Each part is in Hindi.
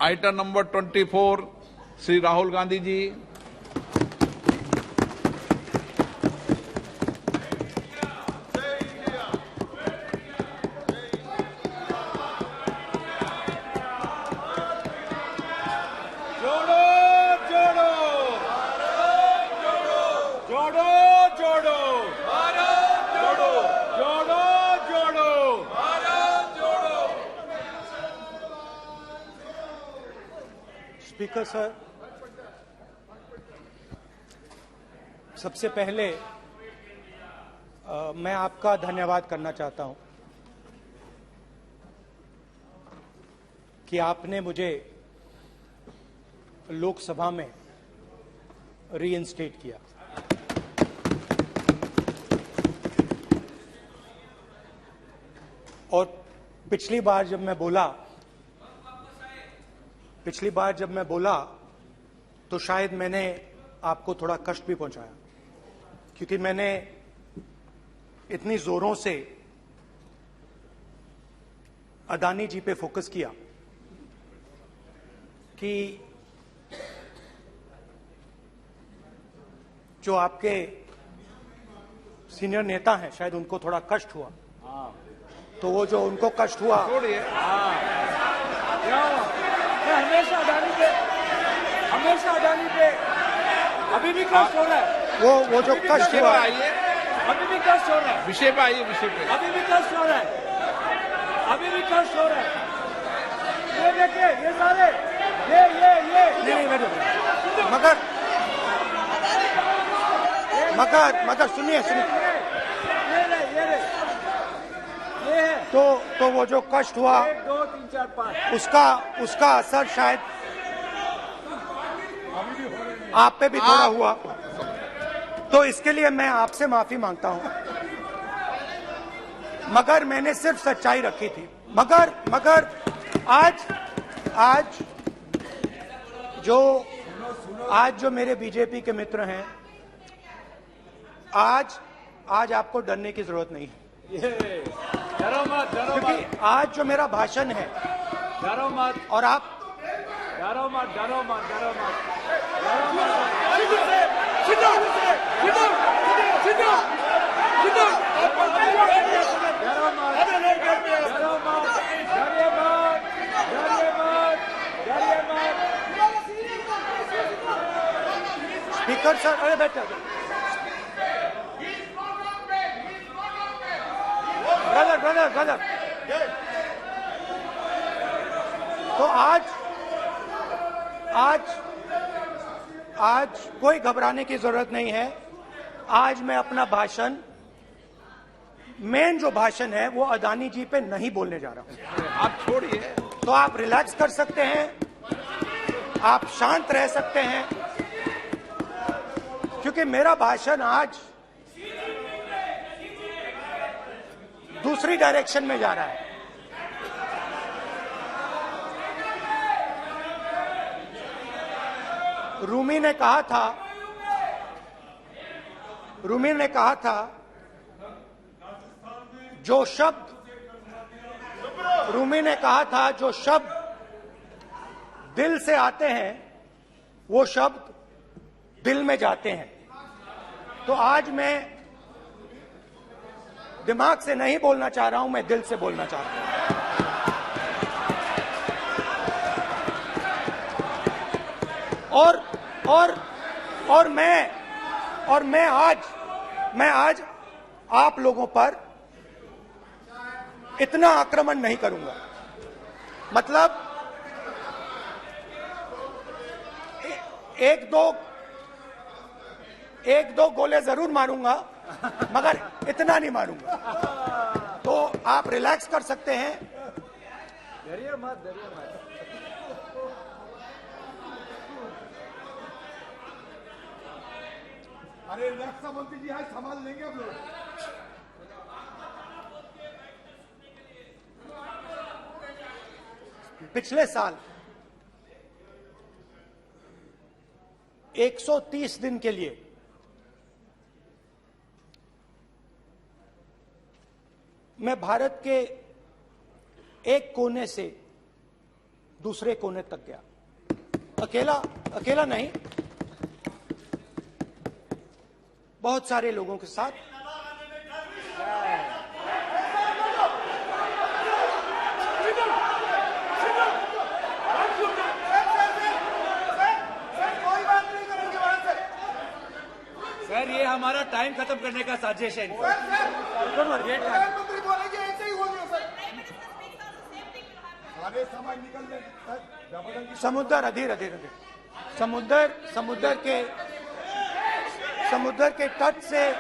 Item number 24 Shri Rahul Gandhi ji. जोड़ो जोड़ो जोड़ो जोड़ो जोड़ो जोड़ो जोड़ो स्पीकर सर, सबसे पहले मैं आपका धन्यवाद करना चाहता हूं कि आपने मुझे लोकसभा में रीइंस्टेट किया। और पिछली बार जब मैं बोला तो शायद मैंने आपको थोड़ा कष्ट भी पहुंचाया, क्योंकि मैंने इतनी जोरों से अदानी जी पे फोकस किया कि जो आपके सीनियर नेता हैं शायद उनको थोड़ा कष्ट हुआ। तो वो जो उनको कष्ट हुआ, हमेशा अडानी पे अभी भी कष्ट हो रहा है। वो जो कष्ट हुआ, अभी भी कष्ट हो रहा है। विषय पे आइए, विषय पे। अभी भी कष्ट हो रहा है। ये देखिए, ये सारे नहीं मगर सुनिए ये है। तो वो जो कष्ट हुआ 1 2 3 4 5 उसका असर शायद आप पे भी थोड़ा हुआ। तो इसके लिए मैं आपसे माफी मांगता हूं, मगर मैंने सिर्फ सच्चाई रखी थी। मगर आज जो मेरे बीजेपी के मित्र हैं, आज आपको डरने की जरूरत नहीं है, डरो मत क्योंकि आज जो मेरा भाषण है, डरो मत और आप डरो मत स्पीकर सर, अरे बैठे ब्रदर। तो आज कोई घबराने की जरूरत नहीं है। आज मैं अपना भाषण, मेन जो भाषण है वो अदानी जी पे नहीं बोलने जा रहा हूं। आप छोड़िए, तो आप रिलैक्स कर सकते हैं, आप शांत रह सकते हैं, क्योंकि मेरा भाषण आज दूसरी डायरेक्शन में जा रहा है। रूमी ने कहा था जो शब्द दिल से आते हैं वो शब्द दिल में जाते हैं। तो आज मैं दिमाग से नहीं बोलना चाह रहा हूं, मैं दिल से बोलना चाह रहा हूं। और मैं आज आप लोगों पर इतना आक्रमण नहीं करूंगा। मतलब एक दो गोले जरूर मारूंगा, मगर इतना नहीं मारूंगा। तो आप रिलैक्स कर सकते हैं। डरिए मत अरे रक्षा मंत्री जी, आज संभाल लेंगे आप लोग। पिछले साल 130 दिन के लिए मैं भारत के एक कोने से दूसरे कोने तक गया। अकेला नहीं, बहुत सारे लोगों के साथ। सर ये हमारा टाइम खत्म करने का साजिश है। प्रधानमंत्री बोलेंगे ऐसे ही हो गया सर। सारे समाज निकल गए सर, जबरदस्ती। समुद्र अधीर समुद्र के तट से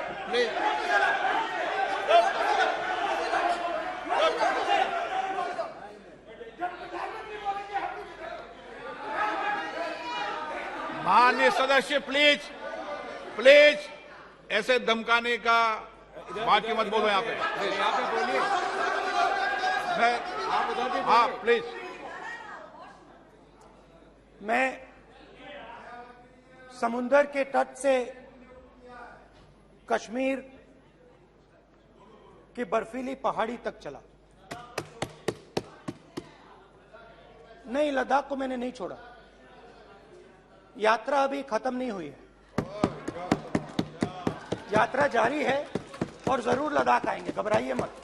माननीय सदस्य प्लीज प्लीज ऐसे धमकाने का बात की मत बोलो यहाँ पे। यहाँ पे बोलिए, आप उधर भी हाँ प्लीज। मैं समुद्र के तट से कश्मीर की बर्फीली पहाड़ी तक चला। नहीं, लद्दाख को मैंने नहीं छोड़ा। यात्रा अभी खत्म नहीं हुई है, यात्रा जारी है और जरूर लद्दाख आएंगे, घबराइए मत।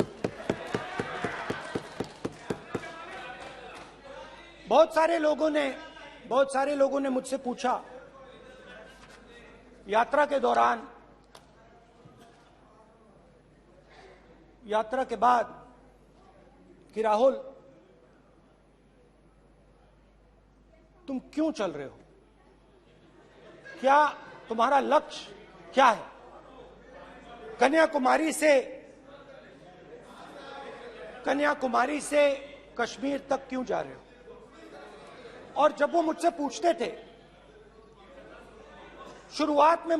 बहुत सारे लोगों ने मुझसे पूछा यात्रा के दौरान, यात्रा के बाद कि राहुल तुम क्यों चल रहे हो, क्या तुम्हारा लक्ष्य क्या है, कन्याकुमारी से कश्मीर तक क्यों जा रहे हो। और जब वो मुझसे पूछते थे, शुरुआत में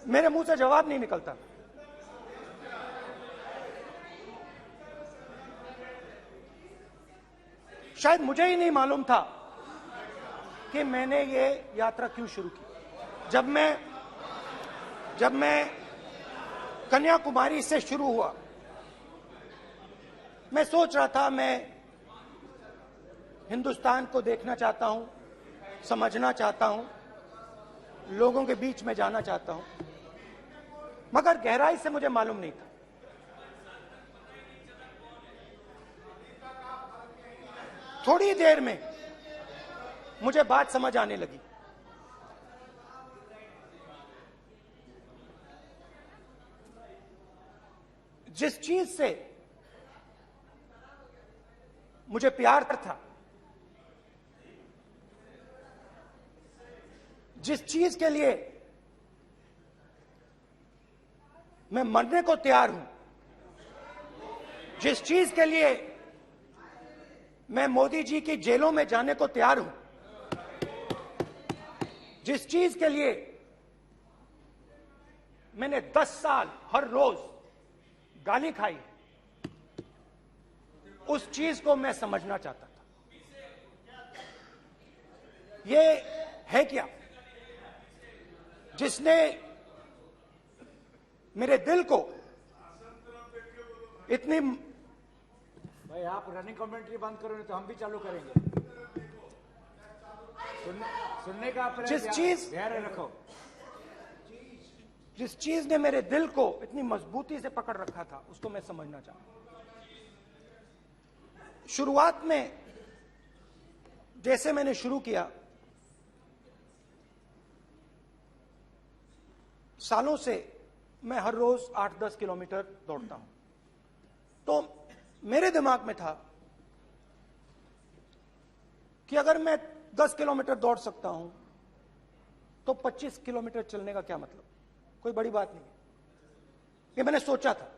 मेरे मुंह से जवाब नहीं निकलता। शायद मुझे ही नहीं मालूम था कि मैंने ये यात्रा क्यों शुरू की। जब मैं कन्याकुमारी से शुरू हुआ, मैं सोच रहा था मैं हिंदुस्तान को देखना चाहता हूं, समझना चाहता हूं, लोगों के बीच में जाना चाहता हूं, मगर गहराई से मुझे मालूम नहीं था। थोड़ी देर में मुझे बात समझ आने लगी। जिस चीज से मुझे प्यार था, जिस चीज के लिए मैं मरने को तैयार हूं, जिस चीज के लिए मैं मोदी जी की जेलों में जाने को तैयार हूं, जिस चीज के लिए मैंने 10 साल हर रोज गाली खाई, उस चीज को मैं समझना चाहता था। ये है क्या जिसने मेरे दिल को इतनी। भाई आप रनिंग कमेंट्री बंद करो, नहीं तो हम भी चालू करेंगे। सुनने का धैर्य रखो। जिस चीज ने मेरे दिल को इतनी मजबूती से पकड़ रखा था, उसको मैं समझना चाहता। शुरुआत में जैसे मैंने शुरू किया, सालों से मैं हर रोज 8-10 किलोमीटर दौड़ता हूं, तो मेरे दिमाग में था कि अगर मैं 10 किलोमीटर दौड़ सकता हूं तो 25 किलोमीटर चलने का क्या मतलब, कोई बड़ी बात नहीं। ये मैंने सोचा था।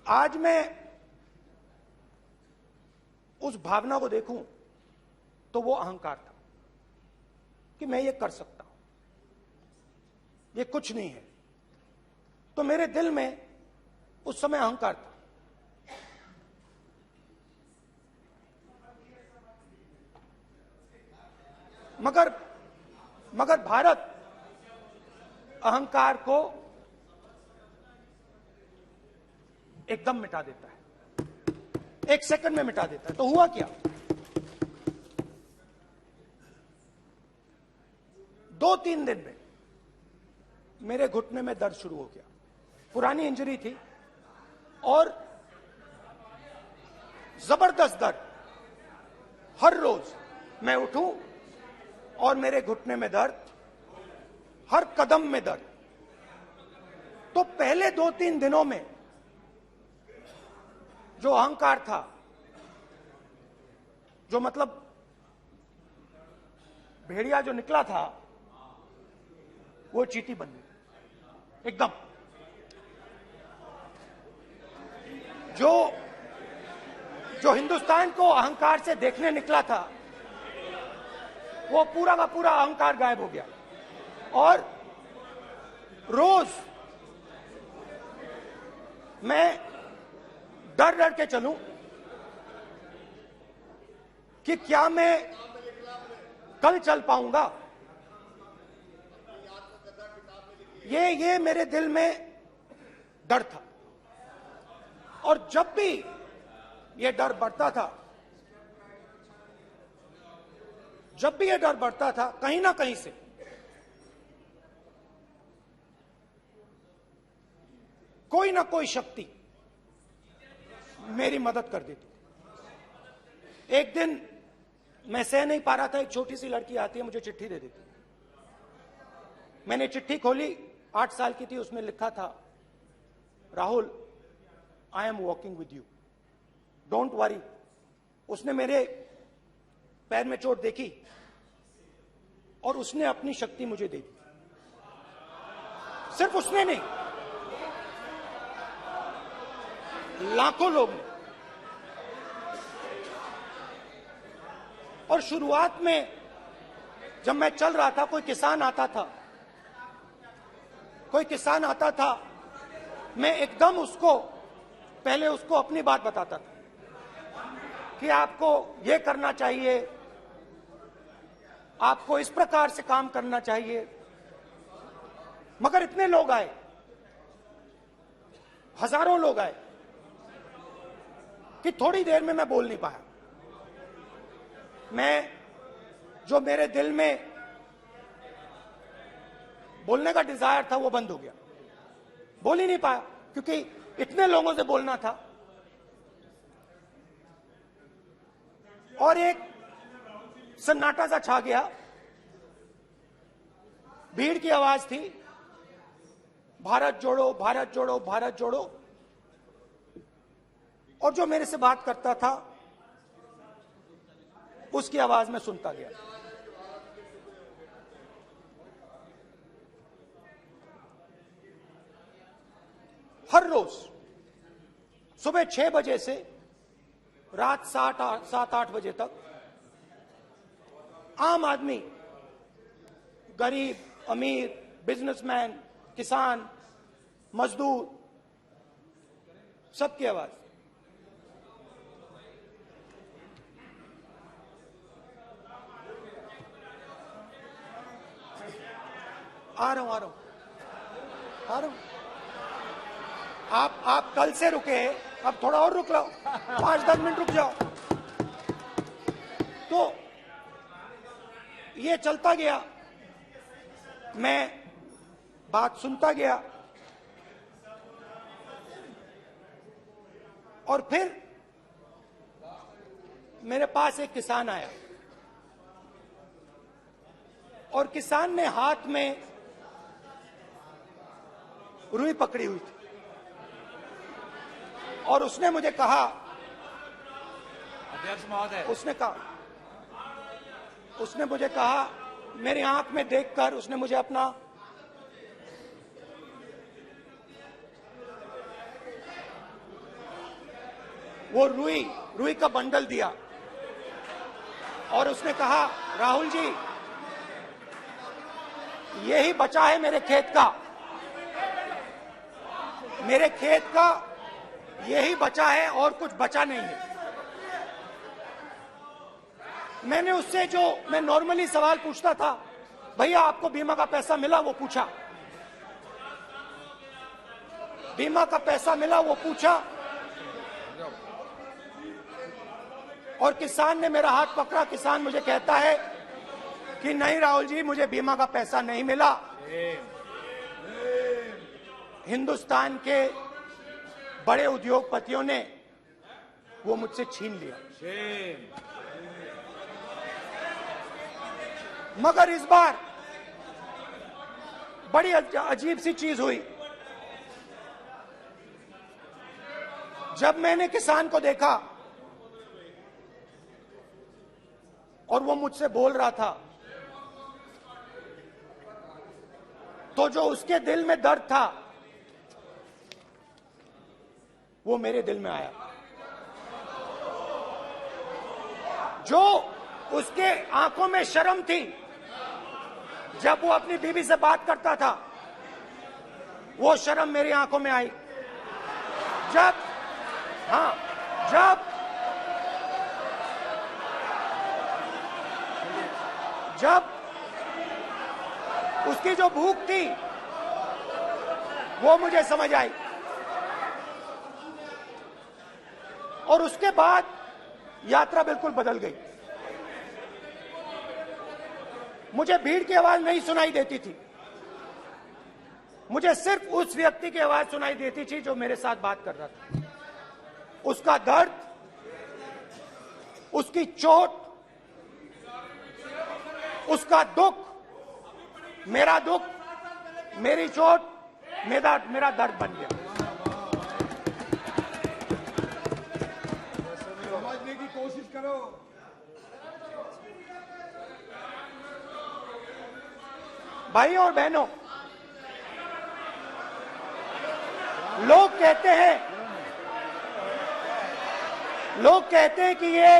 आज मैं उस भावना को देखूं तो वो अहंकार था कि मैं ये कर सकता हूं, ये कुछ नहीं है। तो मेरे दिल में उस समय अहंकार था। मगर भारत अहंकार को एकदम मिटा देता है, 1 सेकंड में मिटा देता है। तो हुआ क्या, 2-3 दिन में मेरे घुटने में दर्द शुरू हो गया। पुरानी इंजरी थी और जबरदस्त दर्द। हर रोज मैं उठूं और मेरे घुटने में दर्द, हर कदम में दर्द। तो पहले 2-3 दिनों में जो अहंकार था, जो मतलब भेड़िया जो निकला था, वो चींटी बन गई एकदम। जो हिंदुस्तान को अहंकार से देखने निकला था, वो पूरा का पूरा अहंकार गायब हो गया। और रोज मैं डर डर के चलूं कि क्या मैं कल चल पाऊंगा। ये मेरे दिल में डर था। और जब भी ये डर बढ़ता था, कहीं ना कहीं से कोई ना कोई शक्ति मेरी मदद कर देती। एक दिन मैं सह नहीं पा रहा था, एक छोटी सी लड़की आती है, मुझे चिट्ठी दे देती। मैंने चिट्ठी खोली, 8 साल की थी, उसमें लिखा था, Rahul, I am walking with you, don't worry. उसने मेरे पैर में चोट देखी और उसने अपनी शक्ति मुझे दे दी। सिर्फ उसने नहीं, लाखों लोग ने। और शुरुआत में जब मैं चल रहा था, कोई किसान आता था, मैं एकदम पहले उसको अपनी बात बताता था कि आपको ये करना चाहिए, आपको इस प्रकार से काम करना चाहिए। मगर इतने लोग आए, हजारों लोग आए, कि थोड़ी देर में मैं बोल नहीं पाया। जो मेरे दिल में बोलने का डिजायर था, वो बंद हो गया। बोल ही नहीं पाया, क्योंकि इतने लोगों से बोलना था। और एक सन्नाटा सा छा गया, भीड़ की आवाज थी, भारत जोड़ो, भारत जोड़ो, भारत जोड़ो। और जो मेरे से बात करता था, उसकी आवाज में सुनता गया। हर रोज सुबह 6 बजे से रात 7-8 बजे तक आम आदमी, गरीब, अमीर, बिजनेसमैन, किसान, मजदूर, सबकी आवाज। आ रहा हूं। आप कल से रुके, अब थोड़ा और रुक लो, 5-10 मिनट रुक जाओ। तो ये चलता गया, मैं बात सुनता गया। और फिर मेरे पास एक किसान आया, और किसान ने हाथ में रुई पकड़ी हुई थी, और उसने मुझे कहा, अध्यक्ष महोदय, उसने मुझे कहा, मेरी आंख में देखकर उसने मुझे अपना वो रुई का बंडल दिया, और उसने कहा, राहुल जी, यही बचा है मेरे खेत का, यही बचा है, और कुछ बचा नहीं है। मैंने उससे, जो मैं नॉर्मली सवाल पूछता था, भैया आपको बीमा का पैसा मिला, वो पूछा। बीमा का पैसा मिला, वो पूछा। और किसान ने मेरा हाथ पकड़ा। किसान मुझे कहता है कि नहीं राहुल जी, मुझे बीमा का पैसा नहीं मिला। हिंदुस्तान के बड़े उद्योगपतियों ने वो मुझसे छीन लिया। मगर इस बार बड़ी अजीब सी चीज हुई। जब मैंने किसान को देखा और वो मुझसे बोल रहा था, तो जो उसके दिल में दर्द था वो मेरे दिल में आया। जो उसके आंखों में शर्म थी जब वो अपनी बीवी से बात करता था, वो शर्म मेरी आंखों में आई। जब उसकी जो भूख थी वो मुझे समझ आई। और उसके बाद यात्रा बिल्कुल बदल गई। मुझे भीड़ की आवाज नहीं सुनाई देती थी, मुझे सिर्फ उस व्यक्ति की आवाज सुनाई देती थी जो मेरे साथ बात कर रहा था। उसका दर्द, उसकी चोट, उसका दुख, मेरा दुख, मेरी चोट, मेरा दर्द बन गया। समझने की कोशिश करो। भाइयों और बहनों, लोग कहते हैं कि ये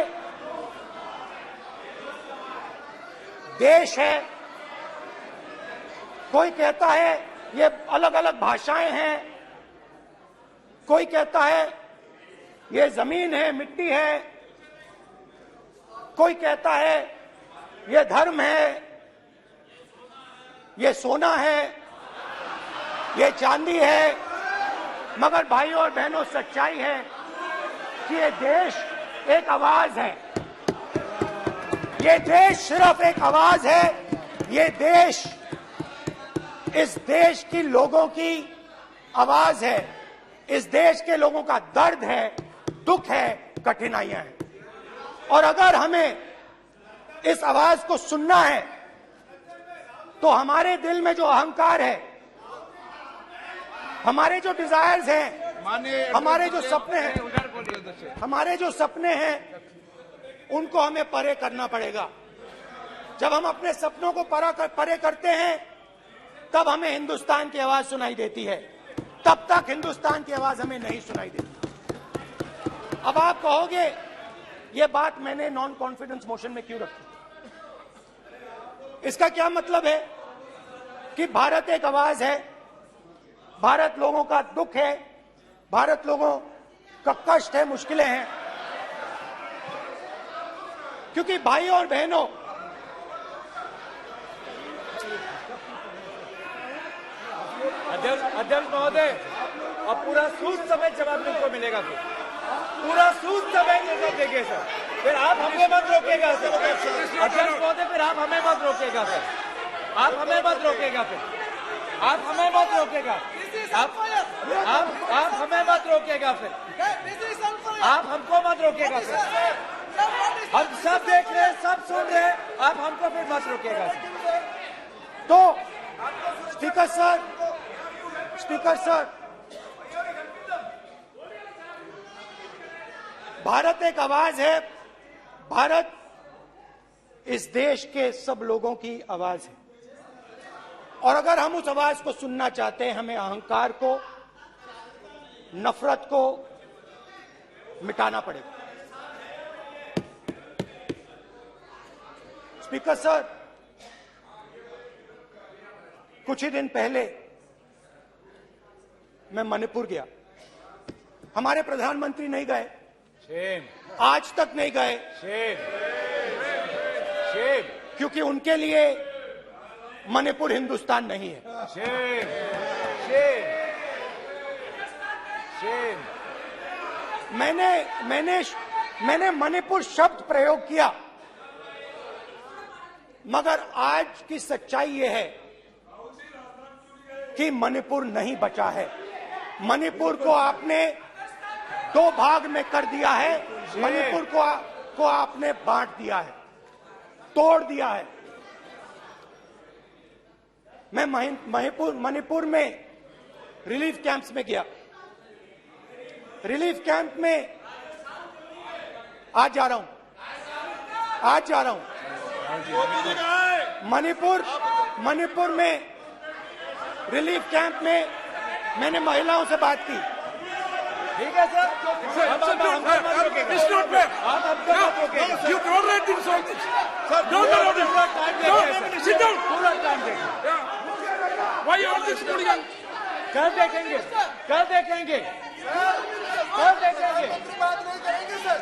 देश है, कोई कहता है ये अलग अलग भाषाएं हैं, कोई कहता है ये जमीन है, मिट्टी है, कोई कहता है ये धर्म है, ये सोना है, ये चांदी है। मगर भाइयों और बहनों, सच्चाई है कि ये देश एक आवाज है। ये देश सिर्फ एक आवाज है। ये देश, इस देश की लोगों की आवाज है। इस देश के लोगों का दर्द है, दुख है, कठिनाइयां हैं। और अगर हमें इस आवाज को सुनना है तो हमारे दिल में जो अहंकार है, हमारे जो डिजायर्स हैं, हमारे जो सपने हैं, उनको हमें परे करना पड़ेगा। जब हम अपने सपनों को परे करते हैं तब हमें हिंदुस्तान की आवाज सुनाई देती है, तब तक हिंदुस्तान की आवाज हमें नहीं सुनाई देती। अब आप कहोगे ये बात मैंने नॉन कॉन्फिडेंस मोशन में क्यों रखी? इसका क्या मतलब है कि भारत एक आवाज है, भारत लोगों का दुख है, भारत लोगों का कष्ट है, मुश्किलें हैं। क्योंकि भाइयों और बहनों, अध्यक्ष महोदय, अब पूरा सूद समेत जवाब तुमको मिलेगा। पूरा सूद समेत जवाब देंगे सर। फिर आप हमें मत रोकेगा सर। अध्यक्ष महोदय, फिर आप हमें मत रोकेगा सर। आप हमें मत रोकेगा। फिर आप हमें मत रोकेगा। आप हमें मत रोकेगा। फिर आप हमको मत रोकेगा सर। हम सब देख रहे हैं, सब सुन रहे हैं, आप हमको फिर मत रोकेगा सर। तो स्पीकर सर, भारत एक आवाज है। भारत इस देश के सब लोगों की आवाज है। और अगर हम उस आवाज को सुनना चाहते हैं, हमें अहंकार को, नफरत को मिटाना पड़ेगा। स्पीकर सर, कुछ ही दिन पहले मैं मणिपुर गया। हमारे प्रधानमंत्री नहीं गए, आज तक नहीं गए, क्योंकि उनके लिए मणिपुर हिंदुस्तान नहीं है। मैंने मणिपुर शब्द प्रयोग किया, मगर आज की सच्चाई यह है कि मणिपुर नहीं बचा है। मणिपुर को आपने दो भाग में कर दिया है। मणिपुर को आपने बांट दिया है, तोड़ दिया है। मैं मणिपुर में रिलीफ कैंप्स में गया। रिलीफ कैंप में आज जा रहा हूं। मणिपुर में रिलीफ कैंप में मैंने महिलाओं से बात की। ठीक है सर, अब हम मत रोकेंगे। It's not fair. आप हमको मत रोकेंगे sir. You tolerate this all this. Sir, Don't allow this. पूरा टाइम No, देंगे no, सर। sit down. पूरा टाइम देंगे। Yeah. Why all this hooligan? कल देखेंगे। प्रधानमंत्री की बात नहीं करेंगे सर,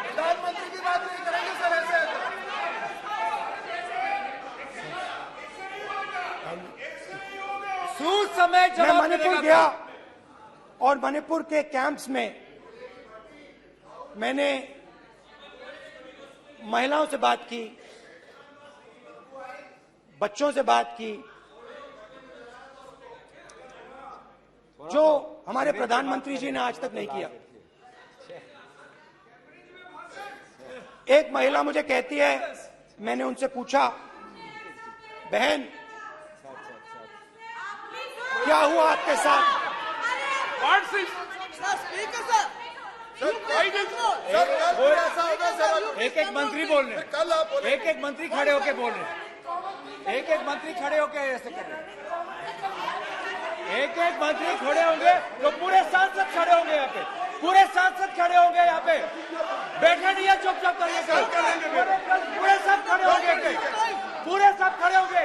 प्रधानमंत्री की बात नहीं करेंगे सर ऐसे। सूद समय मैं जवाब मणिपुर मिलेगा गया और मणिपुर के कैंप्स में मैंने महिलाओं से बात की, बच्चों से बात की, जो हमारे प्रधानमंत्री जी ने आज तक नहीं किया। एक महिला मुझे कहती है, मैंने उनसे पूछा, बहन क्या हुआ आपके साथ? What's this? कल ऐसा होगा सर, एक मंत्री बोल रहे हैं। कल आप बोले एक मंत्री खड़े होके बोल रहे हैं। एक मंत्री खड़े होके ऐसे कर रहे हैं। एक मंत्री खड़े होंगे तो पूरे सांसद खड़े होंगे यहाँ पे, पूरे सांसद खड़े होंगे यहाँ पे। बैठे नहीं है, चुपचाप करिए। पूरे सब खड़े होंगे, पूरे सब खड़े होंगे।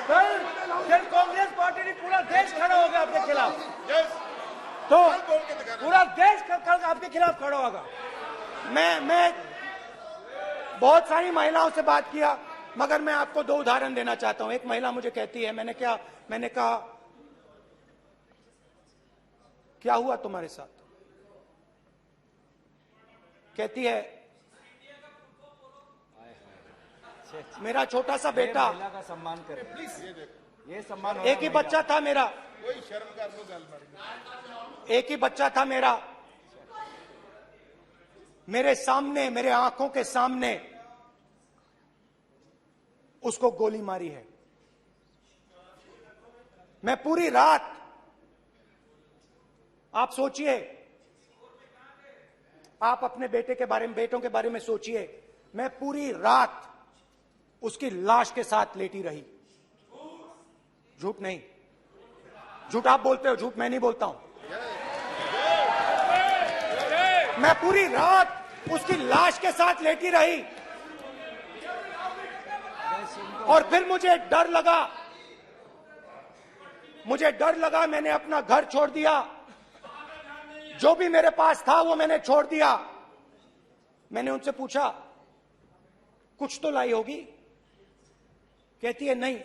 कल कांग्रेस पार्टी ने पूरा देश खड़ा होगा आपके खिलाफ। तो पूरा देश कल आपके खिलाफ खड़ा होगा। मैं बहुत सारी महिलाओं से बात किया, मगर मैं आपको दो उदाहरण देना चाहता हूं। एक महिला मुझे कहती है, मैंने कहा क्या हुआ तुम्हारे साथ? कहती है, मेरा छोटा सा बेटा, महिला का सम्मान करें प्लीज। ये सम्मान एक ही बच्चा था मेरा, कोई शर्म कर लो गल एक ही बच्चा था मेरा, मेरे सामने, मेरे आंखों के सामने उसको गोली मारी है। मैं पूरी रात, आप सोचिए, आप अपने बेटों के बारे में सोचिए, मैं पूरी रात उसकी लाश के साथ लेटी रही। झूठ नहीं, झूठ आप बोलते हो, झूठ मैं नहीं बोलता हूं। मैं पूरी रात उसकी लाश के साथ लेटी रही और फिर मुझे डर लगा, मैंने अपना घर छोड़ दिया, जो भी मेरे पास था वो मैंने छोड़ दिया। मैंने उनसे पूछा, कुछ तो लाई होगी? कहती है, नहीं,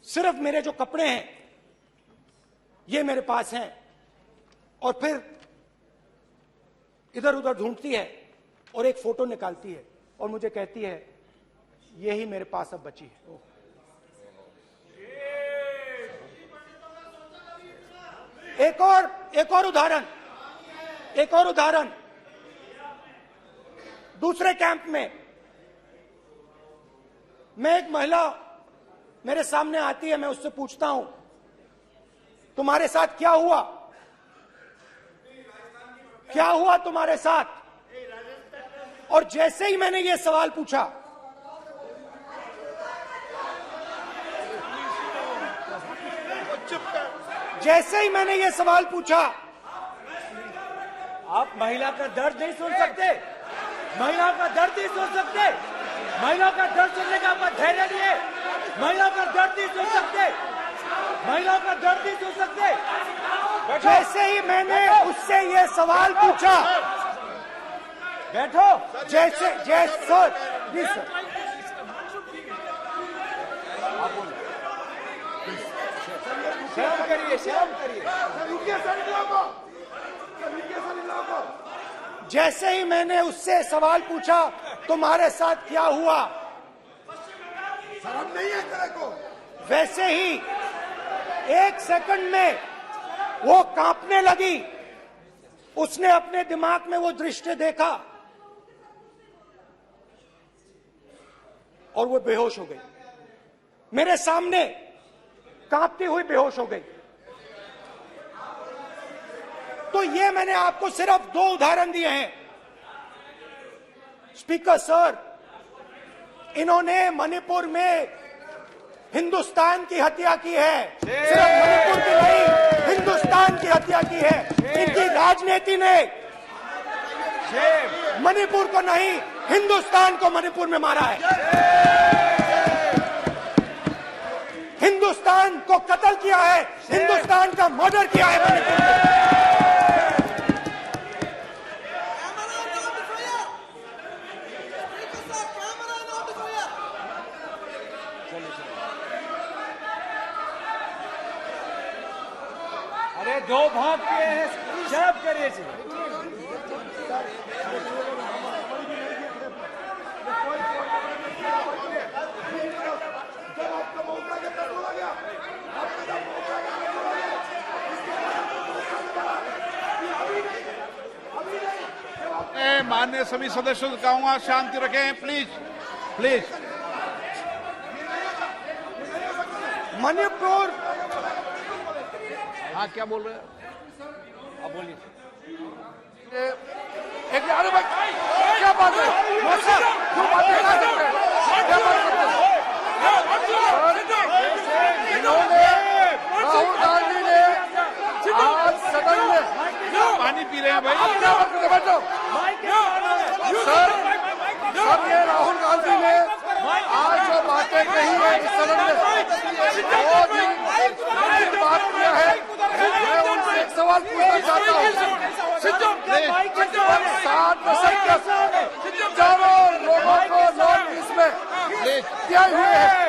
सिर्फ मेरे जो कपड़े हैं ये मेरे पास हैं। और फिर इधर उधर ढूंढती है और एक फोटो निकालती है और मुझे कहती है, यही मेरे पास अब बची है। एक और उदाहरण, दूसरे कैंप में मैं, एक महिला मेरे सामने आती है, मैं उससे पूछता हूं, तुम्हारे साथ क्या हुआ? क्या हुआ तुम्हारे साथ? और जैसे ही मैंने ये सवाल पूछा, जैसे ही मैंने ये सवाल पूछा, आप महिला का दर्द नहीं सुन सकते? महिला का दर्द नहीं सुन सकते? महिला का दर्द सुनने का आपका धैर्य नहीं है? महिला का दर्द नहीं सुन सकते? महिला का दर्द नहीं सुन सकते? जैसे ही मैंने उससे ये सवाल पूछा, बैठो। जैसे सर, प्लीज सर, शर्म करिए। जैसे ही मैंने उससे सवाल पूछा तुम्हारे साथ क्या हुआ, शर्म नहीं है तेरे को? वैसे ही 1 सेकंड में वो कांपने लगी। उसने अपने दिमाग में वो दृश्य देखा और वो बेहोश हो गई। मेरे सामने कांपती हुई बेहोश हो गई। तो ये मैंने आपको सिर्फ 2 उदाहरण दिए हैं। स्पीकर सर, इन्होंने मणिपुर में हिंदुस्तान की हत्या की है। सिर्फ मणिपुर की नहीं, हिंदुस्तान की हत्या की है। इनकी राजनीति ने मणिपुर को नहीं, हिंदुस्तान को मणिपुर में मारा है। हिंदुस्तान को कत्ल किया है, हिंदुस्तान का मर्डर किया है मणिपुर में। अरे 2 भाग के हैं, शर्म करिए जी। माननीय सभी सदस्यों से कहूंगा शांति रखें, प्लीज प्लीज। मणिपुर, हाँ क्या बोल रहे हैं? अब बोलिए। एक अरे भाई क्या बात है? जो बात है क्या बात करते हैं? इन्होंने राहुल गांधी ने आज सदन में पानी पी रहे हैं भाई। आप क्या बात करते? बैठो सर। सर ये राहुल गांधी ने आज जो बातें कही है इस सदन में बहुत ही बात किया है। मैं उनसे एक सवाल पूछना चाहता हूँ। 7 दशक तक चारों लोगों को नॉर्थ ईस्ट में किए हुए हैं,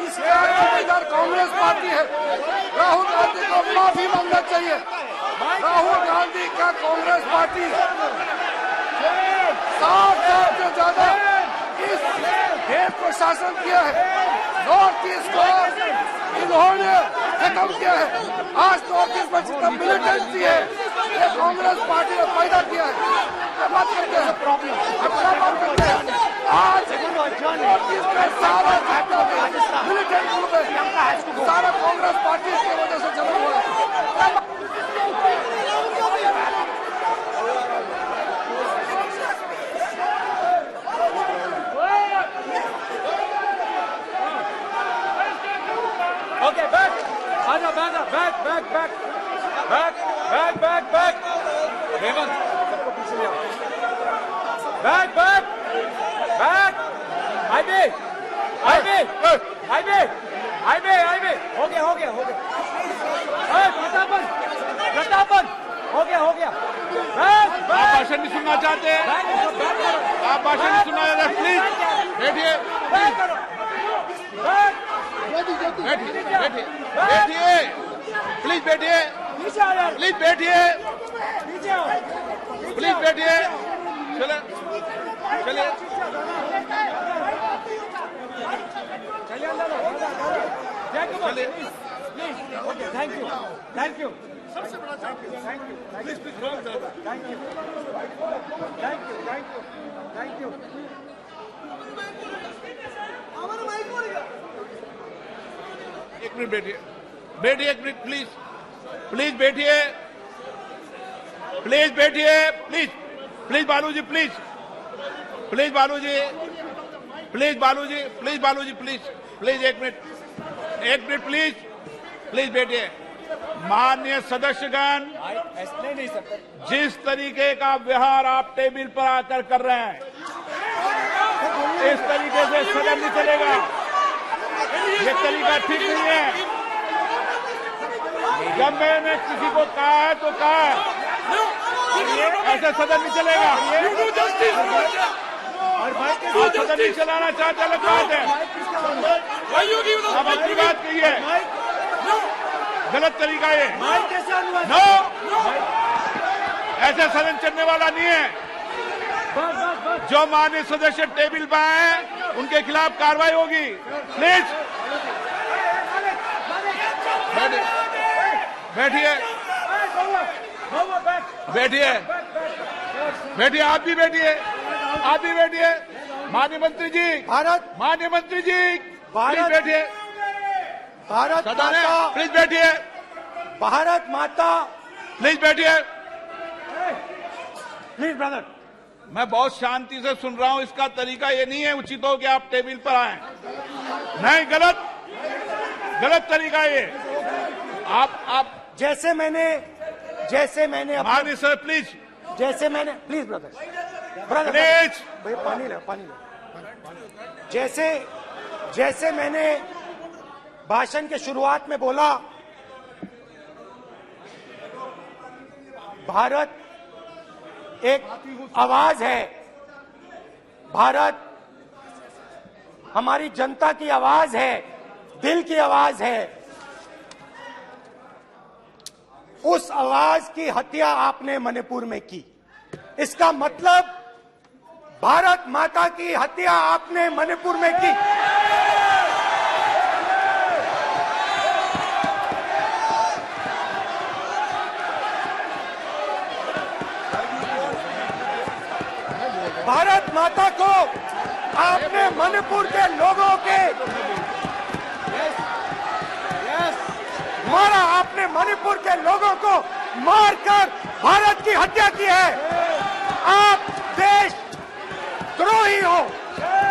इसका जिम्मेदार कांग्रेस पार्टी है। राहुल गांधी को माफी मांगना चाहिए। राहुल गांधी का कांग्रेस पार्टी 7 साल से ज्यादा इस देश को शासन किया है। नॉर्थ ईस्ट को इन्होंने खत्म किया है। आज नॉर्थ ईस्ट में जितना मिलिटेंसी है ये कांग्रेस पार्टी ने पैदा किया है। क्या बात करते हैं? क्या बात करते हैं? आज नॉर्थ ईस्ट में सारा मिलिटेंट ग्रुप है, सारा कांग्रेस पार्टी की वजह से जमा हुआ है। ओके बैक, आजा back back back back back back back Hemant सबको पीछे ले आओ। Back back back highway highway highway highway highway हो गया प्रतापन प्रतापन हो गया बैक आप बैक भाषण नहीं सुनना चाहते हैं? आप भाषण नहीं सुनना चाहते? प्लीज बैठिए, बैक करो बैक बैठिए बैठिए बैठिए, प्लीज बैठिए, नीचे आओ यार, प्लीज बैठिए, नीचे आओ प्लीज बैठिए। चले चलिए चलिए अंदर जय कुमार चलिए। प्लीज ओके थैंक यू सबसे बड़ा thank you please thank you हमारा माइक बोल गया। एक मिनट बैठिए, बैठिए एक मिनट प्लीज, प्लीज बैठिए, प्लीज बैठिए, please please Baluji, please please Baluji, please Baluji, please Baluji, please please एक मिनट प्लीज प्लीज बैठिए। माननीय सदस्यगण, ऐसे नहीं सकते जिस तरीके का व्यवहार आप टेबल पर आकर कर रहे हैं इस तरीके से सदन नहीं चलेगा। ये तरीका ठीक नहीं है। जब मैंने किसी को कहा है तो कहा है, ऐसे सदन नहीं चलेगा। आप सदन नहीं चलाना चाहते, अलग बात है। अब अपनी बात कहिए, गलत तरीका है। नो, ऐसे सदन चलने वाला नहीं है। जो माननीय सदस्य टेबल पर आए उनके खिलाफ कार्रवाई होगी। प्लीज बैठिए, बैठिए, बैठिए, आप भी बैठिए, आप भी बैठिए। माननीय मंत्री जी, माननीय मंत्री जी, प्लीज बैठिए। भारत सदन है, माता, प्लीज बैठिए, भारत माता, प्लीज बैठिए। Please brother. मैं बहुत शांति से सुन रहा हूं, इसका तरीका ये नहीं है उचित हो कि आप टेबल पर आए। नहीं, गलत, गलत तरीका ये। आप जैसे मैंने माननीय सर प्लीज, जैसे मैंने, प्लीज ब्रदर, प्लीज, भाई पानी लो, पानी लो। जैसे मैंने भाषण के शुरुआत में बोला, भारत एक आवाज है, भारत हमारी जनता की आवाज है, दिल की आवाज है। उस आवाज की हत्या आपने मणिपुर में की। इसका मतलब भारत माता की हत्या आपने मणिपुर में की। भारत माता को आपने मणिपुर के लोगों के मारा, आपने मणिपुर के लोगों को मारकर भारत की हत्या की है। आप देशद्रोही हो,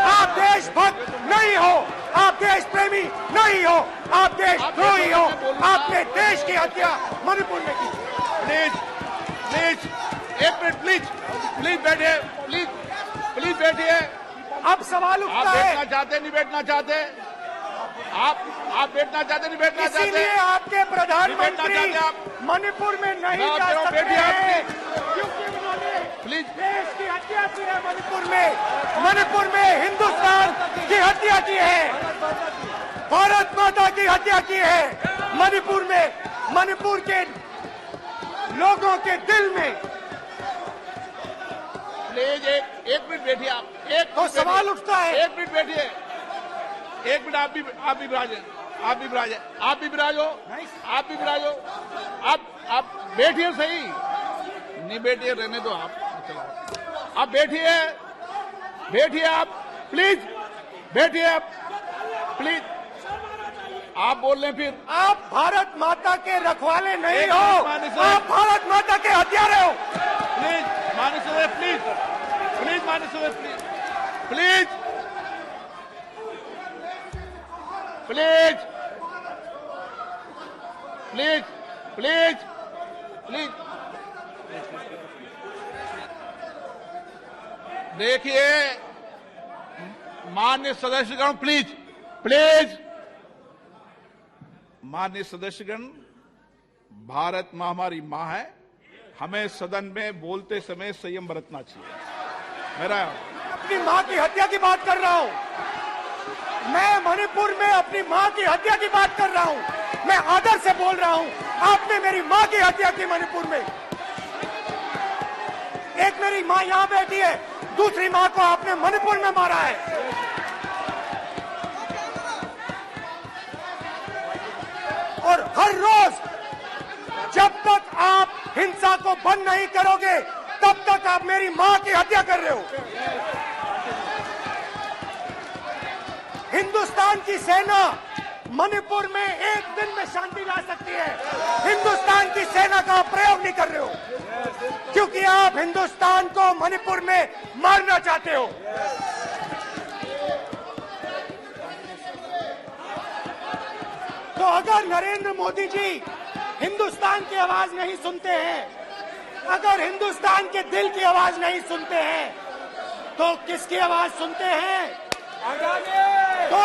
आप देशभक्त नहीं हो, आप देश प्रेमी नहीं हो, आप देशद्रोही हो। आपने देश की हत्या मणिपुर में की। प्लीज, प्लीज, एक मिनट, प्लीज, प्लीज बैठिए, प्लीज, प्लीज बैठिए। अब सवाल आप उठता है, बैठना चाहते नहीं बैठना चाहते, आप बैठना चाहते नहीं बैठना चाहते, इसीलिए आपके प्रधानमंत्री चाहते आप। मणिपुर में नहीं मैं जा कह रहा हूं, सकते बैठिए आप, हैं, क्योंकि उन्होंने प्लीज। देश की हत्या की है। मणिपुर में हिंदुस्तान की हत्या की है, भारत माता की हत्या की है। मणिपुर में, मणिपुर के लोगों के दिल में। प्लीज एक मिनट बैठिए आप, एक तो मिनट सवाल बैठिए, उठता है, एक मिनट बैठिए, एक मिनट। आप भी विराजे, आप भी विराजे, आप भी विराजो, आप भी विराजो। आप बैठिए सही, नहीं बैठिए रहने दो आप, आप बैठिए, बैठिए आप, प्लीज बैठिए आप, प्लीज। आप बोल रहे फिर, आप भारत माता के रखवाले नहीं एक हो, मिनट माननीय सर। आप भारत माता के हत्यारे हो। प्लीज माननीय सदस्य, प्लीज, प्लीज माननीय सदस्य, please, please, please, please, please, please. देखिए माननीय सदस्यगण, प्लीज, प्लीज, माननीय सदस्यगण, भारत मां हमारी मां है, हमें सदन में बोलते समय संयम बरतना चाहिए। मेरा अपनी मां की हत्या की बात कर रहा हूं, मैं मणिपुर में अपनी मां की हत्या की बात कर रहा हूं, मैं आदर से बोल रहा हूं। आपने मेरी मां की हत्या की मणिपुर में। एक मेरी मां यहां बैठी है, दूसरी मां को आपने मणिपुर में मारा है। और हर रोज जब तक आप हिंसा को बंद नहीं करोगे, तब तक आप मेरी मां की हत्या कर रहे हो। हिंदुस्तान की सेना मणिपुर में एक दिन में शांति ला सकती है। हिंदुस्तान की सेना का प्रयोग नहीं कर रहे हो, क्योंकि आप हिंदुस्तान को मणिपुर में मारना चाहते हो। तो अगर नरेंद्र मोदी जी हिंदुस्तान की आवाज नहीं सुनते हैं, अगर हिंदुस्तान के दिल की आवाज नहीं सुनते हैं, तो किसकी आवाज सुनते हैं? दो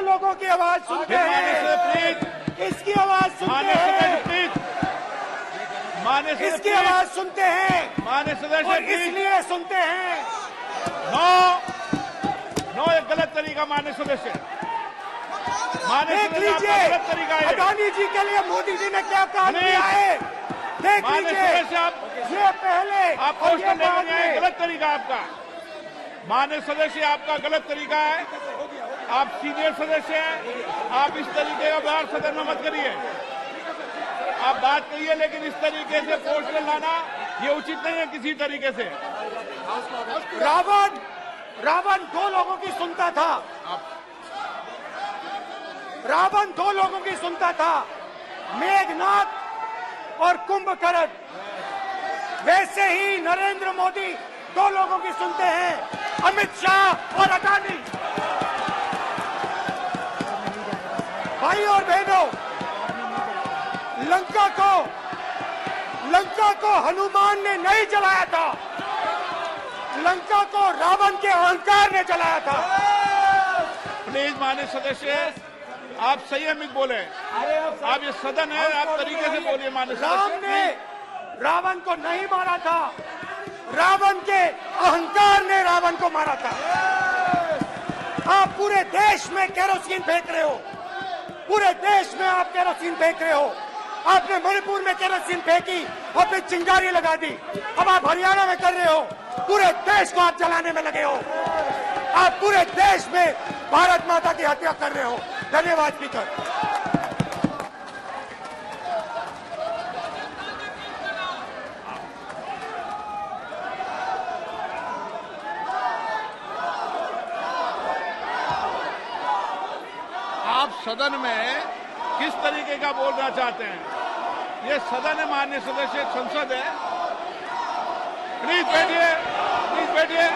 लोगों की आवाज सुनते हैं। प्लीज, इसकी आवाज सुनते माननीय हैं, सदस्य, प्लीज, माननीय सदस्य, इसकी आवाज सुनते हैं, माननीय सदस्य, और प्लीज। इसलिए सुनते हैं। नो, ये गलत तरीका माननीय सदस्य, माननीय देख सदस्य, आपका लीजिए गलत तरीका है। अडानी जी के लिए मोदी जी ने क्या काम प्लीज। किया है, देख माननीय लीजिए। सदस्य, आप ये पहले आपको और उसको ये लेकर बाद नहीं आए, में। गलत तरीका आपका। माननीय सदस्य, आपका गलत तरीका है। आप सीनियर सदस्य हैं, आप इस तरीके का बाहर सदन में मत करिए। आप बात करिए, लेकिन इस तरीके से पोस्टर लाना ये उचित नहीं है किसी तरीके से। रावण दो लोगों की सुनता था। रावण दो लोगों की सुनता था, मेघनाथ और कुंभकर्ण। वैसे ही नरेंद्र मोदी दो लोगों की सुनते हैं, अमित शाह और अडानी। भाई और बहनों, लंका को हनुमान ने नहीं जलाया था, लंका को रावण के अहंकार ने जलाया था। प्लीज माननीय सदस्य, आप संयमित बोले। आप ये सदन है, आप तरीके से बोलिए। माननीय राम सदस्य, ने रावण को नहीं मारा था, रावण के अहंकार ने रावण को मारा था। आप पूरे देश में केरोसिन फेंक रहे हो, पूरे देश में आप केरोसिन फेंक रहे हो। आपने मणिपुर में केरोसिन फेंकी और फिर चिंगारी लगा दी। अब आप हरियाणा में कर रहे हो, पूरे देश को आप जलाने में लगे हो। आप पूरे देश में भारत माता की हत्या कर रहे हो। धन्यवाद स्पीकर। आप सदन में किस तरीके का बोलना चाहते हैं? ये सदन है माननीय सदस्य, संसद है। प्लीज बैठिए, प्लीज बैठिए।